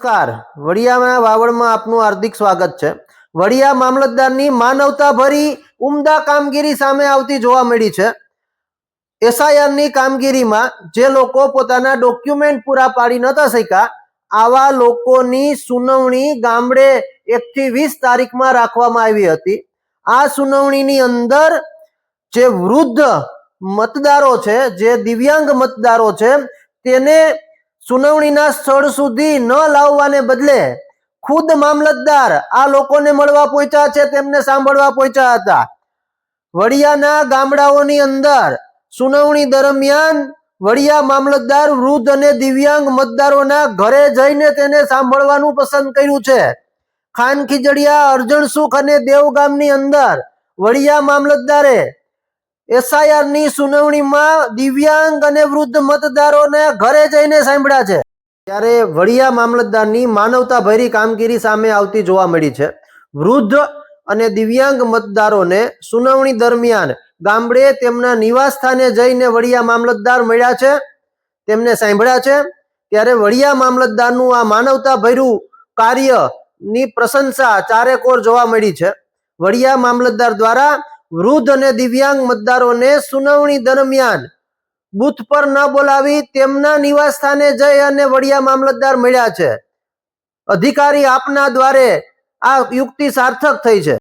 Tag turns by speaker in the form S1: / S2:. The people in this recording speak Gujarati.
S1: નમસ્કાર, વડિયાના વાવડમાં આપનું હાર્દિક સ્વાગત છે। વડિયા મામલતદારની માનવતા ભરી ઉમદા કામગીરી સામે આવતી જોવા મળી છે। એસઆઈઆરની કામગીરીમાં જે લોકો પોતાના ડોક્યુમેન્ટ પૂરા પાડી નતા શક્યા, આવા લોકોની સુનાવણી ગામડે 1 થી 20 તારીખમાં રાખવામાં આવી હતી। આ સુનાવણીની અંદર જે વૃદ્ધ મતદારો છે, જે દિવ્યાંગ મતદારો છે, તેને સુનાવણીના સ્થળ સુધી ન લાવવાને બદલે ખુદ મામલતદાર આ લોકોને મળવા પહોંચ્યા છે, તેમને સાંભળવા પહોંચ્યા હતા। વડિયાના ગામડાઓની અંદર સુનાવણી દરમિયાન વડિયા મામલતદાર વૃદ્ધ અને દિવ્યાંગ મતદારોના ઘરે જઈને તેને સાંભળવાનું પસંદ કર્યું છે। ખાન ખીજડીયા, અરજણસુખ અને દેવગામની અંદર વડિયા મામલતદારે એસઆઈઆરની સુનાવણીમાં દિવ્યાંગ અને વૃદ્ધ મતદારોને ઘરે જઈને સાંભળ્યા છે। ત્યારે વડિયા મામલતદારની માનવતા ભરી કામગીરી સામે આવતી જોવા મળી છે। વૃદ્ધ અને દિવ્યાંગ મતદારોને સુનાવણી દરમિયાન ગામડે તેમના નિવાસ સ્થાને જઈને વડિયા મામલતદાર મળ્યા છે, તેમને સાંભળ્યા છે। ત્યારે વડિયા મામલતદારનું આ માનવતા ભર્યું કાર્યની પ્રશંસા ચારેકોર જોવા મળી છે। વડિયા મામલતદાર દ્વારા વૃદ્ધ અને દિવ્યાંગ મતદારોને સુનાવણી દરમિયાન બૂથ પર ન બોલાવી તેમના નિવાસ સ્થાને જઈ અને વડિયા મામલતદાર મળ્યા છે। અધિકારી આપના દ્વારે આ યુક્તિ સાર્થક થઈ છે।